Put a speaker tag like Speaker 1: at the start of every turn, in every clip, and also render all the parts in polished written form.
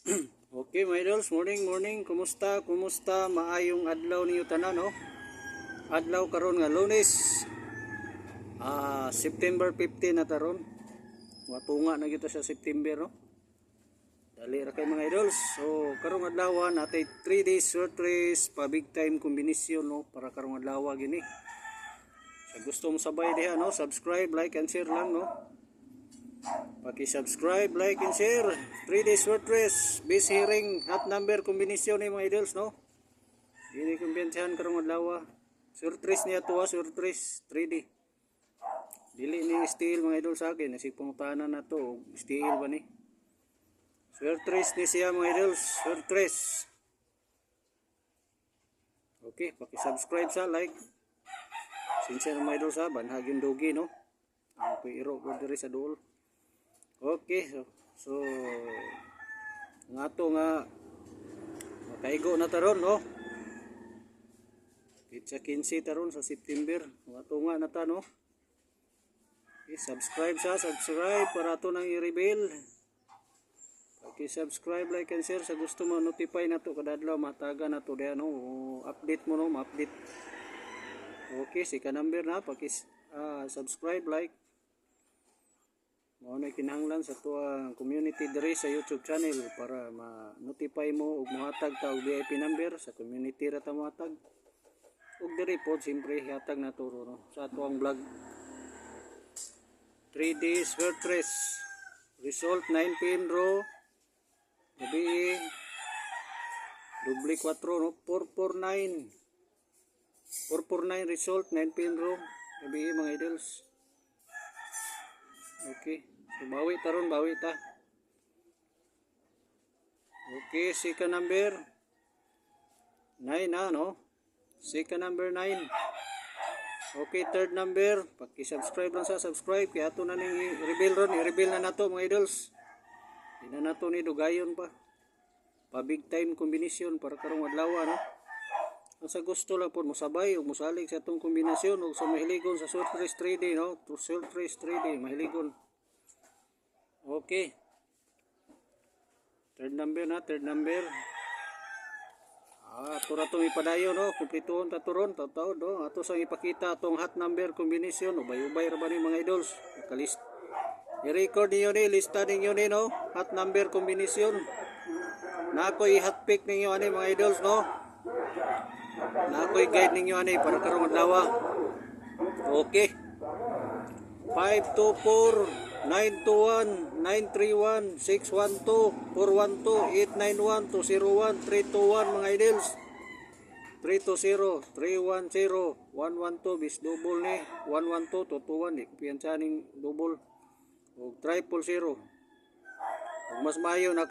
Speaker 1: Okay, my idols, morning. Kumusta? Maayong adlaw ninyo tanan, no? Adlaw karon nga Lunes. September 15 na taron. Matunga na kita sa September, no? Dali ra kay mga idols. So, karong adlaw natay 3 days short race pa big time combination, no? Para karong adlaw gini. Sa gusto mo sabay diha, no? Subscribe, like and share lang, no? Paki-subscribe, like and share. 3 days short race, base hearing, hot number combination ni mga idols, no? Dili kumbiyansahan karong adlaw. Short race niya to, short race 3D. Dili ni steel mga idol sa akin, nasipong tanan na to, steel ba ni? Short race ni siya mga idols, short race. Okay, paki-subscribe sa like. Sincere mga idol sa banhag yung dogi, no? Ako iro ko diri sa duol. Okay, so nga to nga makaigo na taron, no? Pizza 15 taron sa September. Nga to nga na ta, no? Okay, subscribe para to nang i-reveal. Paki-subscribe, like and share sa gusto mo notify na to kada adlaw mataga na to diha, no? Update mo, no? Ma-update. Okay, si ka number na subscribe, like. Mao na kinahanglan sa tuang community diri sa YouTube channel para ma-notify mo ug mohatag ta og VIP number sa community ra ta mohatag. Ug diri pod siyempre hatag na turo, no? Sa tuang vlog. 3 days short race. Result 9 PM draw. Gabi doble 4, no? 449. 449 result 9 PM draw. Gabi mga idols. Okay, so bawi ta. Okay, second number 9 na, no? Second number 9. Okay, third number, paki-subscribe lang sa subscribe kaya ato na ning i-reveal na nato mga idols. Di na nato ni dugayon pa. Pa big time combination para karong adlaw, no? Ang sa gusto lang po mosabay o mosalig sa itong kombinasyon o sa mahiligon sa short race 3D, no? To short race 3D, mahiligon. Okay. Third number. Ato na itong ipadayo, no? Kumplituhon taturon, taon, no? Ato sang ipakita itong hot number combination. Ubay-ubay ra ba ni mga idols? Nakalist. I-record niyo ni, lista ninyo ni, no? Hot number combination. Na ako'y hot pick ninyo ani mga idols, no? Na ako'y guide ninyo ani para karong adlaw. Okay. 524 921 931 612 412 891 201 321 mga idols. 320 310 112 bis double ni 112 221 di kumpiyansa ning double og 000. Ug mas mayo na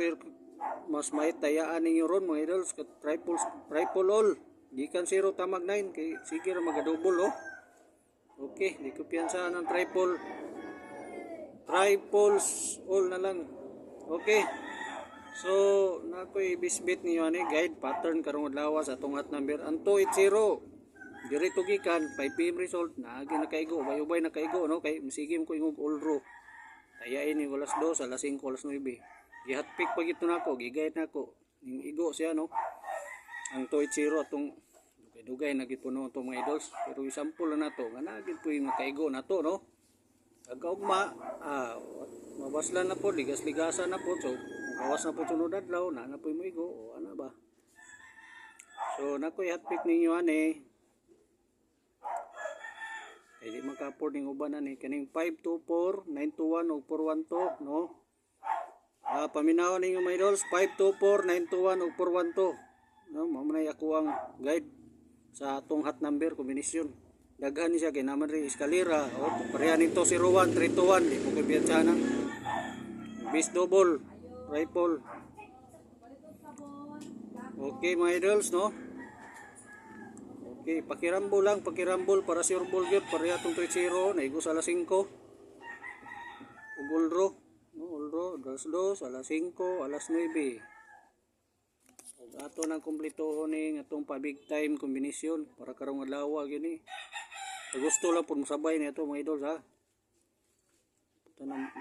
Speaker 1: mas may tayaan ninyo ron mga idols ka triple all gikan 0 tamag 9 kay sige ra magadouble, oh. Okay, di ko piyansa ng triples all na lang. Okay. So, na ko'y bisbit niyo ani guide pattern karong adlaw sa atong hot number. Ang 280 diri to gikan 5 PM result na agi nakaigo, ubay nakaigo, no? Kay sige mo ko ingog all row. Tayain ni alas 2, alas 5, alas 9. Gi-hot pick pag ito nako, gi-guide nako. Ning igo siya, no? Ang 280 atong dugay na gipuno itong mga idols, pero isample na nato nga nagid po yung nakaigo na to, no? Agkaugma mabaslan na po, ligas-ligasan na po, so mabawas na po sunod adlaw na po yung igo o ano ba. So nakoy hot pick ninyo ani kaya di makapord ng uban ani kaning 524 921 o 412, no? Paminaw ninyo mga idols, 524 921 o 412, no? Mamunay ako ang guide sa atong hot number combination. Daghan ni siya kay naman rin eskalera o pareha nito 01 321 di mo kumpiyansa na. Bis double rifle. Okay mga idols, no? Okay, pakirambol para sure ball gyud pareha tong 30 naigo sa alas 5. Ug ulro, no? Ulro alas 2, alas 5, alas 9. Ato nang kumplito ni atong pa big time combination para karong adlaw gini. Sa gusto lang pud mosabay ni ato mga idols, ha. Tanang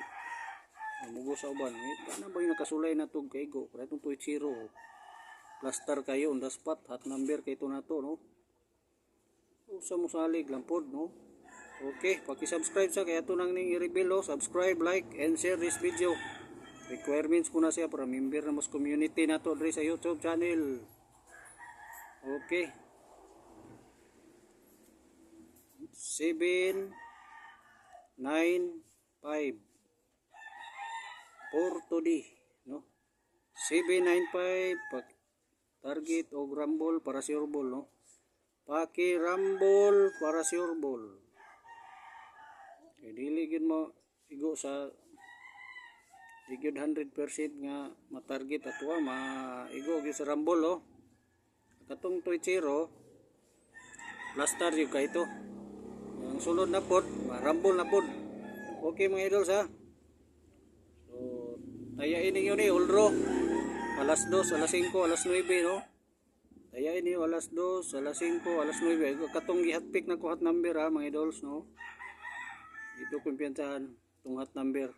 Speaker 1: kaigo sa uban. Kana ba yung nakasulay na tog kaigo? Kaya itong to Ichiro. Plaster kayo on the spot. Hot number kay ito na to, no? Usa mo salig lang pod, no? Okay, paki-subscribe sa kaya ito nang ning i-reveal, no? Subscribe, like, and share this video. Requirements ko na siya para member na mas community na to dre sa YouTube channel. Okay. 7 9 5 4 to D, no? 795 pag target o rumble para sure ball, no? Paki rumble para sure ball. Dili gid mo igo sa digid 100% nga matarget ato maigo gyud sa rumble, oh. Katong Toichiro blaster yung kay ito. Ang sulod na pod, rumble na pod. Okay mga idols, ha. So tayain ninyo ni Ulro. Alas 2, alas 5, alas 9, no. Tayain ninyo alas 2, alas 5, alas 9. Katong gihat pick na ko hot number, ha mga idols, no. Dito kumpiyansahan tong hot number.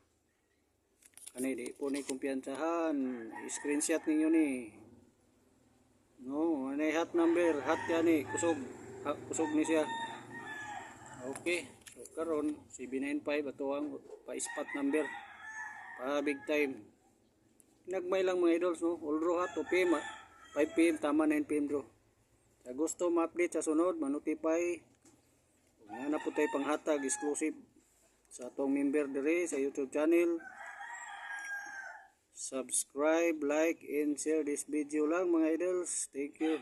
Speaker 1: Ani di po ni kumpiyansahan. Screenshot ninyo ni. No, anay hot number, hot yan ni, kusog. Kusog ni siya. Okay. So karon 795 ato ang pa-spot number. Pa big time. Nagmay lang mga idols, no. Ulro hot 2 PM, 5 PM tama 9 PM bro. Sa gusto ma-update sa sunod, ma-notify. Kung na po tayo panghatag exclusive sa atong member dire sa YouTube channel. Subscribe, like, and share this video lang mga idols. Thank you.